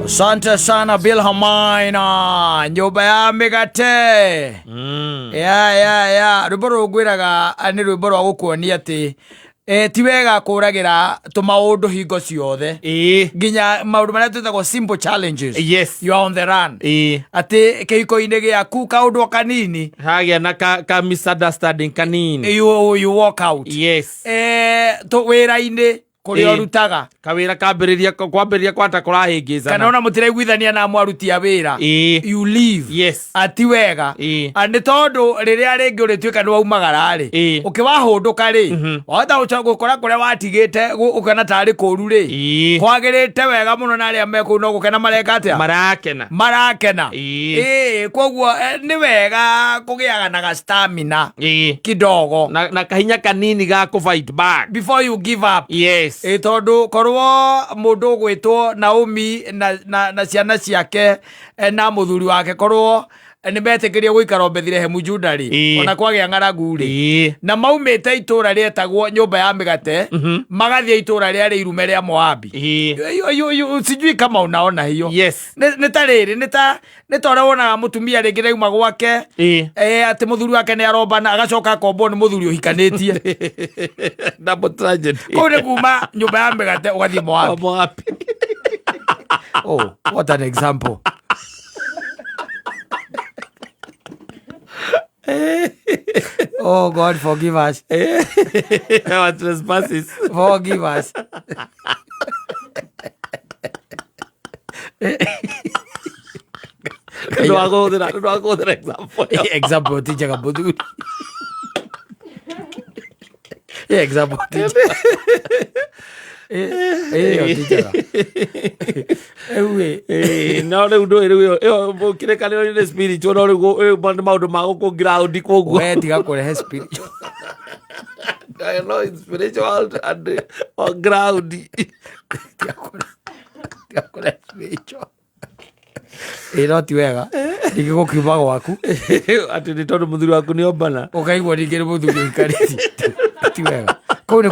Asante sana Bill Hamaina nyumba ya migate. Rwimbo rungwiraga ni rwimbo rwa gukuonia ati ti wega kuragira tumaundu hingo ciothe nginya maundu maria twitagwo simple challenges. Yes, you are on the run. Ati kihiko-ini giaku kaundu kanini hagia na ka misunderstanding kanini you walk out. Yes, to wira-ini kuria urutaga kawira kwambiriria kwata kurahingizana kana ona mutiraiguithania na mwaruti a wira you leave. Yes, ati wega ani tondu riria ringi urituika ni waumagara ri ukiwahunduka ri wahota gukora kuria watigite ukana tari kuru ri kwagirite wega muno na aria meku no gukena mareka atia marakena koguo ni wega kugiaga na stamina kidogo na kahinya kanini ga ku fight back before you give up. Yes, tondu korwo mundu gwitwo Naomi na ciana ciake na muthuri wake korwo ni metikirie guikara Bethlehem Judari ona kwagia ng'aragu ri na maumite itura rietagwo nyumba ya migate magathie itura ria irume ria Moabi. Sijui kama unaona hiyo. Yes, ni tariri ni tora wona mutumia ringi reuma gwake ati muthuri wake ni arombana agacoka akombo ni muthuri uhikanitie double tragedy kone kuma nyumba ya migate ugathie Moabi. Oh, what an example. Oh God, forgive us. Our trespasses. Forgive us. No hago de example. Example teacher kabudu. Example teacher. No no kire kanyo ni spiritual no maundu ma guku ground koguo we tiga kurehe spiritual. I know it's spiritual and on ground. Tiga kurehe spiritual. Ino ti wega igigukiuma gwaku ati ni tondu muthuri waku ni ombana ukaigua ringi ni muthuri uikariti ti wega. Kou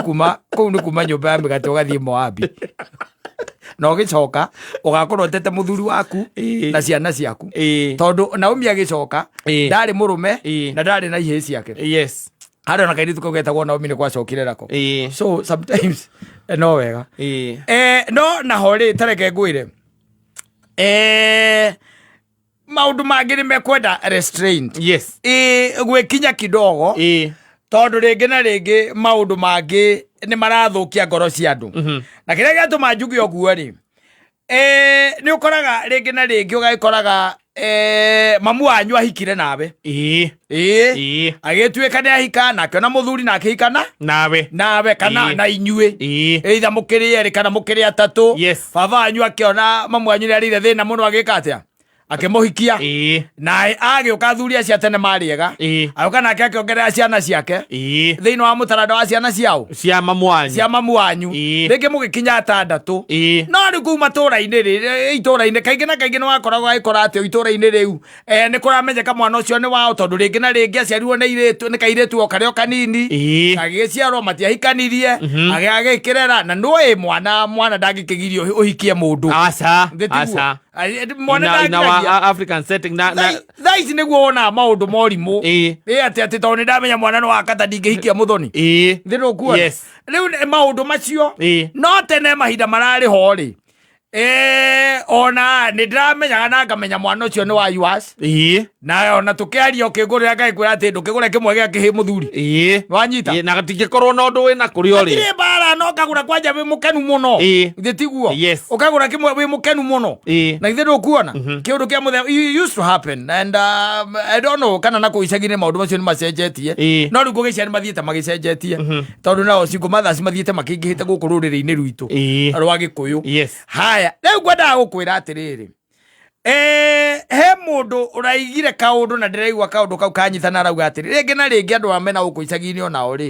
ni kuma nyumba ya migate ugathie Moabi na ugicoka ugakorwo tete muthuri waku na ciana ciaku tondu Naomi agicoka ndari murume na ndari na ihĩ ciake. Yes, haro na kairitu kaugetagwo Naomi ni gwacokire rako. So sometimes no wega no naho ri tareke ngwire maundu mangi ni mekwenda restraint. Yes, gwikinya kidogo tondu ringi na ringi maundu mangi ni marathukia ngoro cia andu na kiria giatuma njuge oguo ri ni ukoraga ringi na ringi ugagikoraga mamu wanyu ahikire nawe agituika ni ahika nake na muthuri nake hikana nawe kana na inyue either mukiri eri kana mukiri atatu. Baba wanyu akiona mamu wanyu ni arire thina muno agika atia akimuhikia na agioka thuri acia tene mariega ayoka nake akiongerera ciana ciake thiini wa mutaranda wa ciana ciao cia mamu wanyu ringi mugikinya atandatu no ni kuma tura-ini ri itura-ini kaingi na kaingi ni wakoragwo agikora atio itura-ini riu ni kuramenyeka mwana ucio ni wao tondu ringi na ringi aciarirwo ni iritu ni kairitu o kario kanini agiciarwo matiahikanirie agikirera na ndui mwana ndagikigirio uhikie mundu asa in our African setting na thaici niguo wona maundu morimu ati tondu ndamenya mwana no wakata ndingihikia muthoni thiru kuona riu maundu macio no tene mahinda marari ho ri ona ni ndamenyaga na ngamenya mwana ucio ni wa yours na ona tukiaria ukigurira ngagikwira ati ndukigure kimwe gia kihi muthuri wanyita na gatingikorwo na undu wina kuria uri ri bara no kagura kwanja wi mukenu muno thitiguo ukagura kimwe wi mukenu muno na ithiru kuona kiundu kia muthe used to happen and I don't know kana na kuicagire maundu macio ni macenjetie no riu gugiciani mathiete magicenjetie tondu nao cingu mathasi mathiete makingihite guku ruriri-ini rwitu rwa Gikuyu. Haya riu ngwendaga gukwira atiriri he mundu uraigire kaundu na ndiraigua kaundu kau kanyitana rauga atiri ringi na ringi andu amena guku icagi-ini onao ri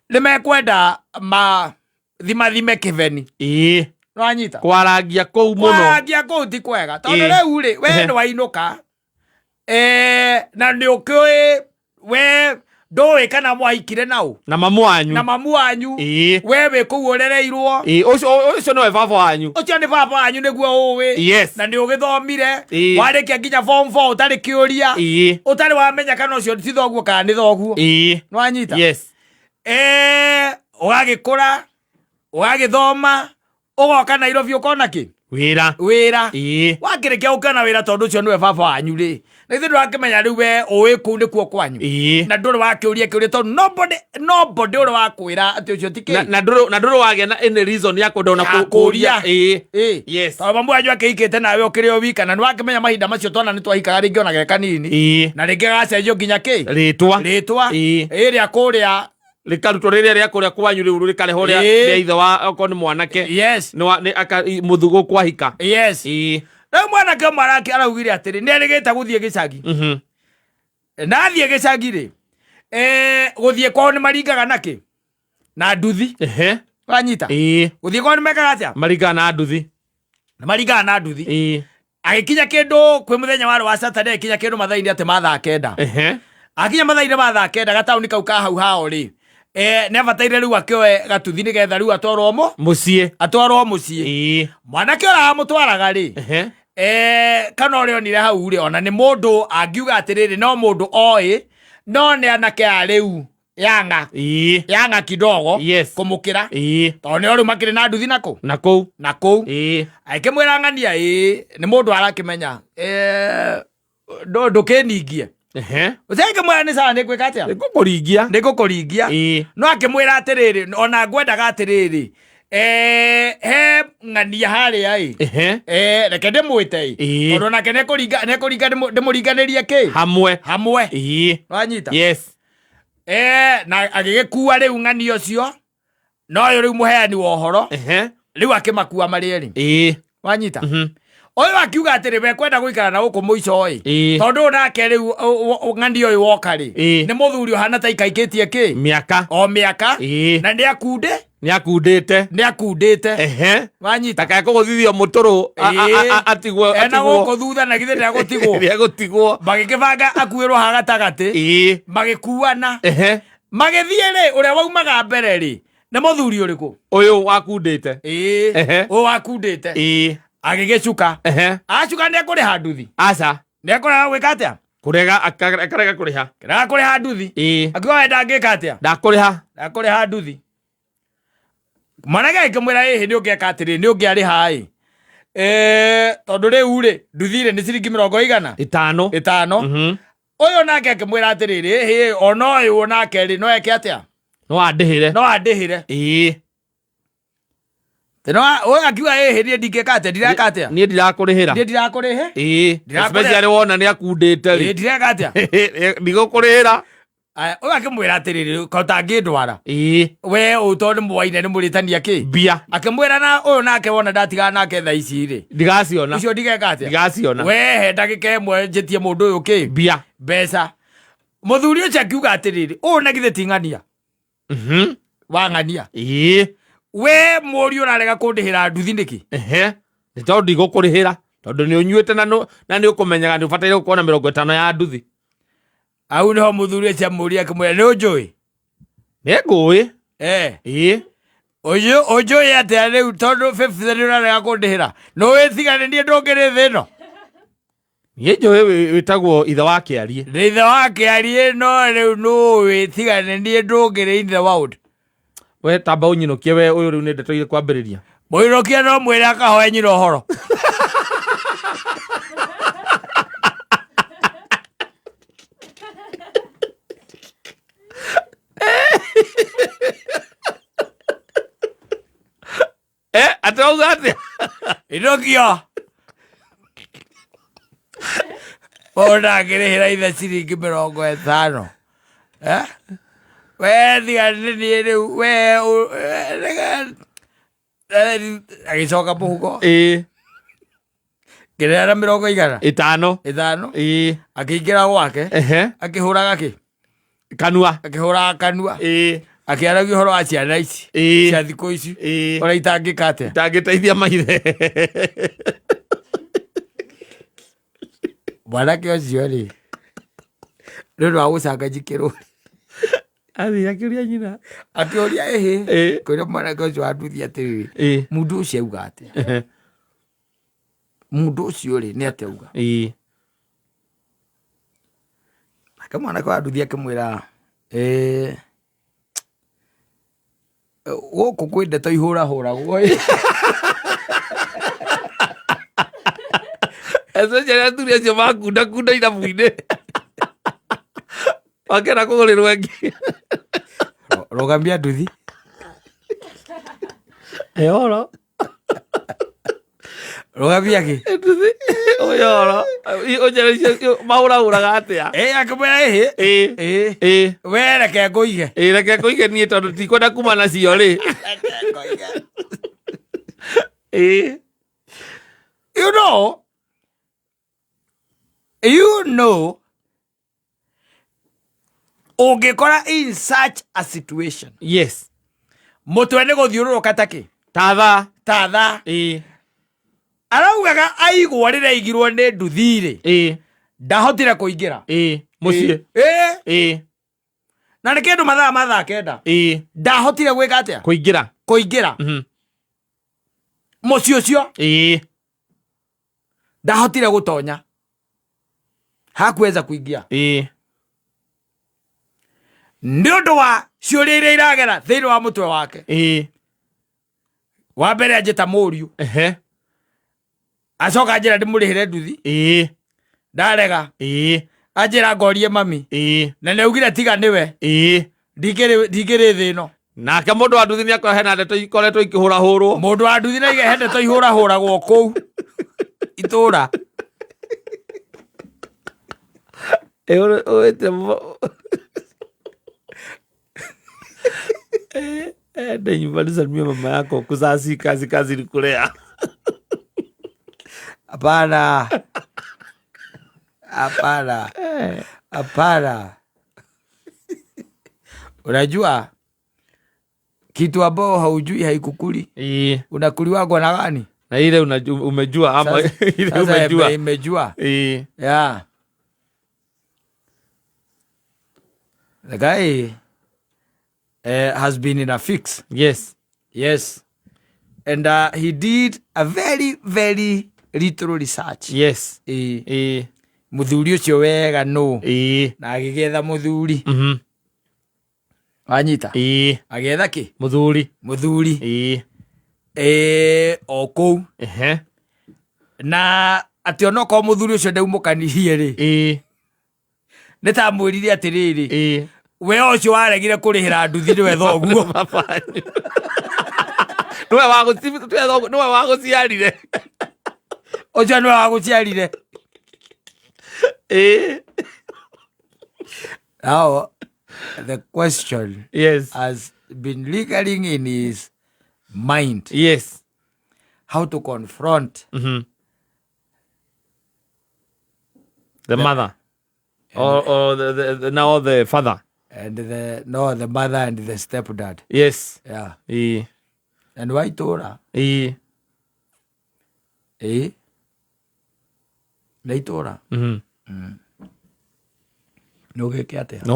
ni mekwenda thime kiveni nwanyita kwarangia kou muno kwarangia kou ti kwega tondu riu ri we ni wainuka na ni ukiui we ndoe kana mwahikire nao na mamu wanyu wewe kuu urereirwo ucio no baba wanyu ucio ni baba wanyu niguo uwi na ni ugithomire warikia nginya form 4 utari kiuria utari wamenya kana ucio ti thoguo kana ni thoguo nwanyita ugagikura ugagithoma ugoka Nairobi ukona ki wira wakirikia ukana wira tondu ucio niwe baba wanyu ri na ithu ndwakimenya riu we uwi kuu ni kuo kwanyu na nduri wakiuria tondu nobody uri wakwira ati ucio ti ki na nduri wagia na any reason ya kundona kuria tondu mamu wanyu akihikite nawe ukiri o wika na niwakimenya mahinda macio twana ni twahikaga ringi ona geka nini na ringi gacenjio nginya ki ritwa iria kuria likarutwo riria ria kuria kwanyu riu rikareho ria ithe wa oko ni mwanake ni muthugu kwahika na mwanake maraki araugire atiri ni arigita guthie gicagi na athie gicagi ri guthie kwao ni maringaga naki na nduthi wanyita guthie kwao ni mekaga atia maringaga na nduthi agikinya kindu kwi muthenya wa Saturday kinya kindu mathaini ati mathaa kenda akinya mathaini mathaa kenda gatauni kau ka hau hao ri nebataire riu akioe gatuthi ni getha riu atwarwo mucii mwanake ora mutwaraga ri kana uri onire hau ri ona ni mundu angiuga atiriri no mundu oi no ni anake ariu yanga kidogo kumukira tone ori makire na nduthi na kou aikimwira ng'ania ni mundu arakimenya ndukiningie Uzeke mwana ni sawa nikwika atia nikukuringia no akimwira atiriri ona ngwendaga atiriri he ng'ania haria reke ndimwite tondu nake nekuringa ndimuringanirie ki hamwe wanyita na agigikua riu ng'ania ucio no uyu riu muheani wa uhoro riu akimakua mari eri wanyita oyo akiuga atiri we kwenda guikara na guku muico tondu nake riu ng'ania uyu woka ri ni muthuri hana ta ikaikitie ki miaka na ni akundite wanyita taka kuguthithio muturu atigwo ena guku thutha na githe ndagutigwo magikibanga akuirwo hagatagati magikuana magithie ri uria waumaga mbere ri ni muthuri uriku uyu wakundite uyu wakundite agigicuka acuka ndekuriha nduthi ndekuriha gwika atia akarega kuriha nduthi akiuga wenda ngika atia ndakuriha nduthi mwanake akimwira hindi ungiaka atiri ni ungiariha tondu riu ri nduthi ri ni ciringi 50 uyu nake akimwira atiriri ona uyu nake ri no eke atia no andihire teno oya akiuga hindi ndingika atia ndireka atia ni ndirakurihira especially wona ni akundite ri ndireka atia ndigukurihira oya akimwira atiriri kota ngindwara we utondu mwaine ni muritania ki bia akimwira na uyu nake wona ndatigana nake tha ici ri ndigaciona ucio ndigeka atia we he ndagika imwe njitie mundu uyu ki bia mbeca muthuri ucio akiuga atiriri uyu na githe ti ng'ania wa ng'ania we muri urarega kundihira nduthi niki ni tondu ndigukurihira tondu ni unyuite na ni ukumenyaga ni ubataire gukona 50 ya nduthi au niho muthuri ucio muri akimwira ni unjui ni ngui unjui atia riu tondu 50 ni urarega kundihira no withiganirie ndungiri thi ino ye njui witagwo ithe wa kiarie ni ithe wa kiarie no riu no withiganirie ndungiri in the world we tamba unyinukie we uyu riu ni ndeto ile kwambiriria muinukie no mwire akahoe nyina uhoro atauga atia inukio ona ngirihira ithe ciringi 50 we thiganini riu we agicoka muhuko ngirehera 50 akiingira gwake akihuraga ki akihuraga kanua akiaragia uhoro wa ciana ici cia thiku ici ora itangika atia itangiteithia maithe mwanake ucio ri ndu wa gucanga njikirwo Athi akiuria nyina. Akiuria kwĩna mwanake ũcio wa nduthi atĩrĩrĩ. Mũndũ ũcio auga atĩa? Mũndũ ũcio rĩ nĩ atĩa auga? Nake mwanake wa nduthi akĩmwĩra gũkũ kwĩ ndeto ihũrahũragwo. Especially athuri acio makunda irabu-inĩ. Wakena kũgũrĩrwo ĩngĩ. Rũgamia nduthi. Oro. Rũgamia kĩ? Nduthi. Oro. Ũnjĩra mahũrahũraga atĩa? Akĩmwĩra we reke ngũige. Reke ngũige niĩ tondũ tikwenda kuma nacio rĩ. You know, ũngĩkora in such a situation. Yes. Mũtwe nĩ gũthiũrũrũka takĩ. Tatha. Araugaga aigua rĩrĩa aigirwo nĩ nduthi-rĩ. Ndahotire kũingĩra. Mũciĩ. Na nĩ kĩndũ mathaa kenda. Ndahotire gwĩka atĩa? Kũingĩra. Mũciĩ ũcio. Ndahotire gũtonya. Hakuweza kuingia. Nĩ ũndũ wa ciũria iria iragera thĩinĩ wa mũtwe wake. Wa mbere anjĩta mũriũ. Acoka anjĩra ndĩmũrĩhĩre nduthi. Ndarega. Anjĩra ngorie mami. Na nĩaugire tiga nĩwe. Ndingĩrĩ thĩ ĩno. Nake mũndũ wa nduthi nĩakorwo hena ndeto ikoretwo ikĩhũrahũrwo. Mũndũ wa nduthi nĩaige he ndeto ihũrahũragwo kũu itũra. Ende nyumbani salimia mama yako kuzasi kazi ni kulea. Hapana. Unajua kitu ambao haujui haikukuli. Unakuliwa na gani? Na ile umejua ama ile umejua. Imejua. Yeah. The guy has been in a fix. Yes. And he did a very, very little research. Yes. Muthuri ucio wega no. Na agĩgetha muthuri. Wanyita. Agetha kĩ? Muthuri. O kũu. Na atĩ onoko muthuri ucio ndaumũkanihie rĩ. Nĩ ta mwĩrire atĩrĩrĩ. We ũcio waregire kũrĩhĩra nduthi nĩwe thoguo. Nĩwe wagũciarire. Ũcio nĩwe wagũciarire. Now, the question has been lingering in his mind. Yes. How to confront the mother or the father. And the mother and the stepdad. Yes. Yeah. And why Torah? Leitora. No geke atia. No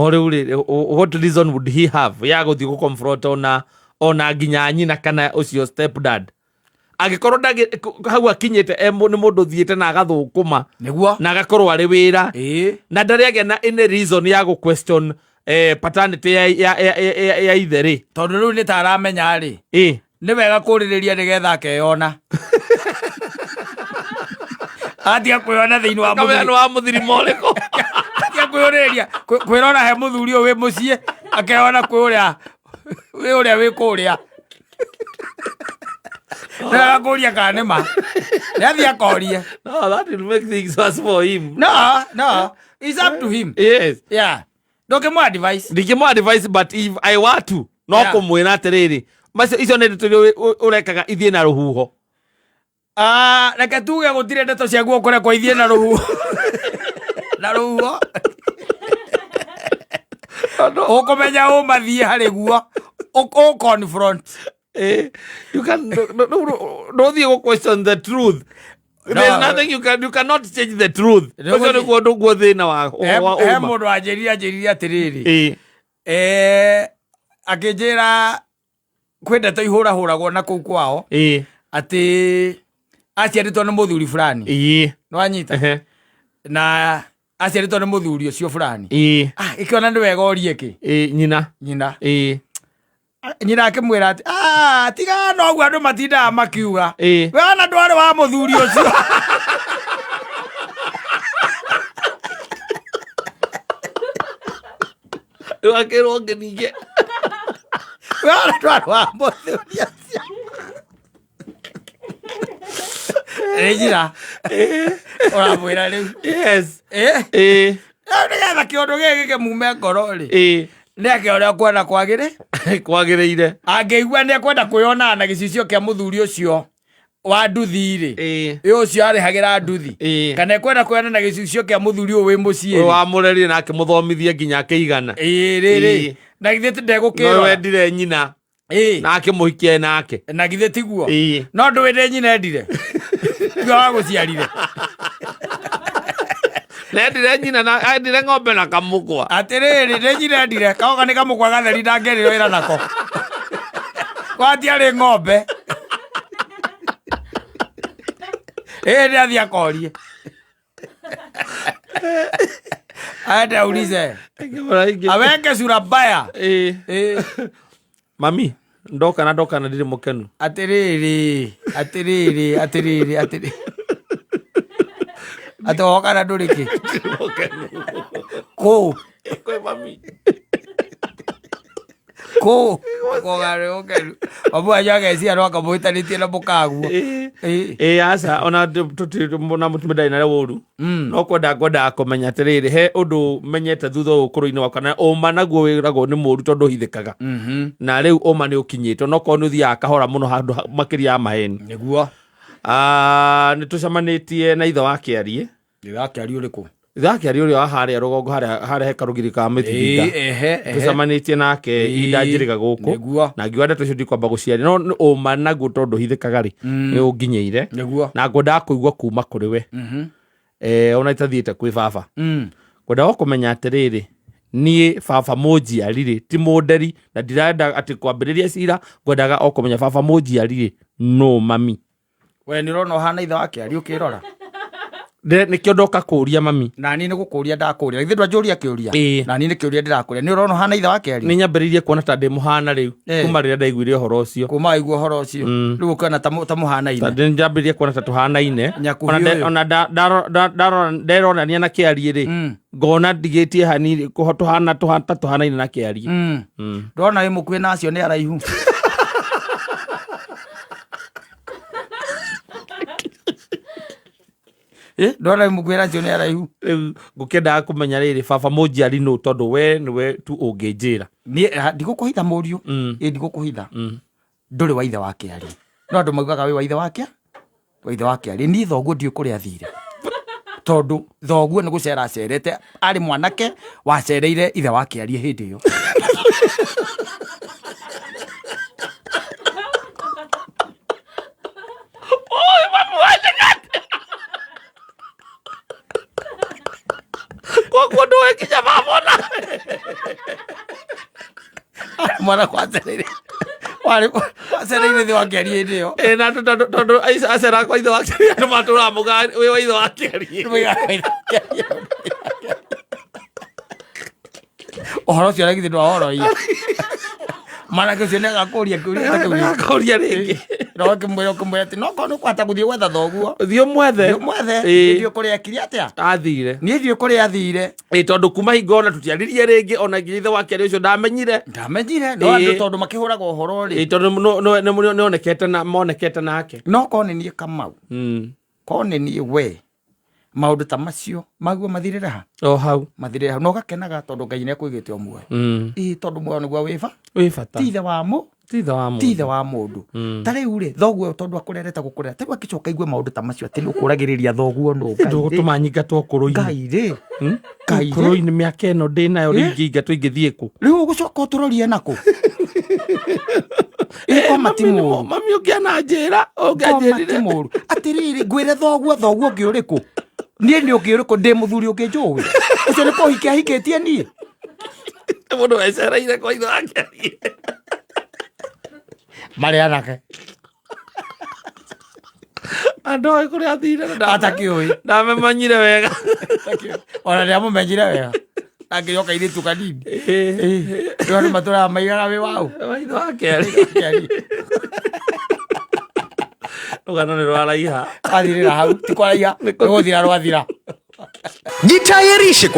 what reason would he have? Ya guthi go confront ona nginya nyina kana ucio stepdad. Agikorwo hau akinyete nĩ mũndũ thiĩte na agathũkũma nĩguo na agakorwo arĩ wĩra na ndarĩ agĩa na any reason ya gũ question paternity ya ithe rĩ tondũ rĩu nĩ ta aramenya rĩ nĩ wega kũrĩrĩria nĩgetha akeyona atia kwĩona thĩinĩ wa mũthirimo ũrĩkũ atia kwĩrĩrĩria kwĩrona he mũthuri ũyũ wĩ mũciĩ akeyona kwĩ ũrĩa wĩ kũrĩa Nega kuria kanema. Nĩathia korie. No, that will make things worse for him. No. It's up to him. Yes. Yeah. Ndokemo advice. Ndikemo advice, but if I were to, no kũmwĩra atĩrĩrĩ. Macio icio nĩ ndeto ũrekaga ithiĩ na rũhuho. Reke tuge gũtirĩ ndeto cia guo kũrekwo ithiĩ na rũhuho. Na rũhuho. Ũkũmenya ũmathiĩ harĩ guo. Ũkũ confront. You can don't you question the truth. There's nothing you cannot change the truth. Because you go thina wa he mundu anjĩrire atĩrĩrĩ akĩnjĩra kwendete ihũrahũragwo na kũu kwao atĩ aciarĩtwo nĩ mũthuri fulani nĩ wanyita na aciarĩtwo nĩ mũthuri ũcio fulani ĩkĩona nĩ wega ũrie kĩ nyina nyina akĩmwĩra atĩ tiga noguo andũ matindaga makiuga we ona ndwarĩ wa mũthuri ũcio akĩrwo ngĩninge we ona ndwarĩ wa mũthuri ũcio nyina ũramwĩra rĩu nĩgetha kĩũndũ gĩkĩ kĩmume ngoro-rĩ nĩake ũrĩa kwenda kwagĩrĩire angĩigua nĩekwenda kwĩyonana na gĩcicio kĩa mũthuri ũcio wa nduthi-rĩ ũcio arĩhagĩra nduthi kana ekwenda kwĩyonana na gĩcicio kĩa mũthuri ũyũ wĩ mũciĩ wamũrerire na akĩmũthomithia nginya akĩigana rĩrĩ na githĩ ndegũkĩrora wendire nyina na akĩmũhikia nake na githĩ tiguo no ndũwĩrĩ nyina endire tiga wa gũciarire nendire nyina na endire ng'ombe na kamũkwa atĩrĩrĩ nĩ nyina endire kaoga nĩ kamũkwa gatheri ndangĩrĩrwo wĩra nako gwatiarĩ ng'ombe nĩ athiĩ akorie aende aulize aweke sura mbaya mami ndoka na ndirĩ mũkenu atĩrĩrĩ atoka na ndũrĩ kĩ kũ kogarĩ ũkenu mamu wanyu ageciarwo akamũhĩtanĩtie na mũkaguo aca ona mũtumia na ũru no ngwendaga kũmenya atĩrĩrĩ he ũndũ menyete thutha ũkũrũ-inĩ wakwa na ũma naguo wĩragwo nĩ mũru tondũ ũhithĩkaga na rĩu ũma nĩ ũkinyĩte onokorwo nĩ ũthiaga kahora mũno handũ makĩria ya maheni nĩguo nĩ tũcemanĩtie na ithe wa Kĩarie ũrĩkũ Thakĩari ũrĩa wa harĩa rũgongo harĩa hekarũgiri ka mĩthiringa tũcemanĩtie nake ihinda njĩrĩga gũkũ na ngiuga ndeto icio ndikwamba gũciaria no ũma naguo tondũ hithĩkaga-rĩ nĩ ũnginyĩire na ngwendaga kũigua kuma kũrĩ we ona itathiĩte kwĩ baba ngwendaga kũmenya atĩrĩrĩ niĩ baba mũnjiari-rĩ ti mũnderi na ndirenda atĩ kwambĩrĩria cira ngwendaga o kũmenya baba mũnjiari-rĩ no mami we nĩ ũrona ũhana ithe wa Kĩarie ũkĩrora nĩkĩo ndoka kũria mami na niĩ nĩ gũkũria ndakũria githĩ ndwanjũria kĩũria na niĩ nĩ kĩũria ndĩrakũria nĩ ũrona hana ithe wa Kĩarie nĩ nyambĩrĩirie kuona ta ndĩ mũhana rĩu kuma rĩrĩa ndaiguire ũhoro ũcio kuma aigua ũhoro ũcio rĩu ũkĩona ta mũhanaine nĩ nyambĩrĩirie kuona ta tũhanaine ona nderonania na Kĩarie-rĩ ngona ndigĩtie hanini tũhanaine na Kĩarie ndona wĩ mũkuĩ nacio nĩ araihu ndona mũkwĩra cio nĩ araihu rĩu ngũkĩendaga kũmenya rĩrĩ baba mũnjiari nũ tondũ we nĩwe tu ũngĩnjĩra ndigũkũhitha mũriũ ndigũkũhitha ndũrĩ wa ithe wa Kĩarie no andũ maugaga wĩ wa ithe wa Kĩarie niĩ thoguo ndiũ kũrĩa athire tondũ thoguo nĩ gũcera acerete arĩ mwanake wacereire ithe wa Kĩarie hĩndĩ ĩyo koguo ndũĩ kinya babona mwana kwacereire wacereire ithe wa Kĩarie hĩndĩ ĩyo na tondũ acera kwa ithe wa Kĩarie andũ matũraga mũga wĩ wa ithe wa Kĩarie ũhoro ũcio githĩ ndwahoroire mwanake ũcio nĩ agakũria kĩũria rĩngĩ no ũkĩmwĩra atĩ no korwo nĩũkũhota gũthiĩ gwetha thoguo thiĩ mwethe thiĩ kũrĩa akiri atĩa athire niĩ thiĩ kũrĩa athire tondũ kuma hingo ona tũtiaririe rĩngĩ ona nginya ithe wa Kĩarie ũcio ndamenyire no andũ tondũ makĩhũraga ũhoro-rĩ tondũ monekete nake no korwo nĩ niĩ Kamau korwo nĩ niĩ we maũndũ ta macio maguo mathirĩre ha hau mathirĩre hau no gakenaga tondũ Ngai nĩ akũigĩte o muoyo tondũ muoyo nĩguo wĩ bata ti ithe wa mũndũ ta rĩu-rĩ thoguo tondũ akũrerete gũkũrera ta rĩu akĩcoka igue maũndũ ta macio atĩ nĩũkũragĩrĩria thoguo ndũgũtũma nyingatwo ũkũrũ-inĩ ũkũrũ-inĩ mĩaka ĩno ndĩnayo rĩngĩ ingatwo ingĩthiĩ kũ rĩu ũgũcoka ũtũrorie nakũ matimũru mami ũngĩana njĩra ũngĩanjĩrire matimũru atĩrĩrĩ ngwĩre thoguo ũngĩ ũrĩkũ niĩ nĩ ũngĩ ũrĩkũ ndĩ mũthuri ũngĩ njũĩ ũcio nĩ kũhikia hikĩtie niĩ Mundu wecereire kwa itho wake marĩ anake andũ oĩ kũrĩa athire atakĩũĩ ndamemanyire wega ona nĩamũmenyire wega angĩoka irĩtu kanini rĩo nĩ matũraga maigaga wĩ wau maitho wa kerĩ rũgano nĩ rwaraiha athirĩra hau ti kwaraiha nĩ gũthira rwathira Jitayarishe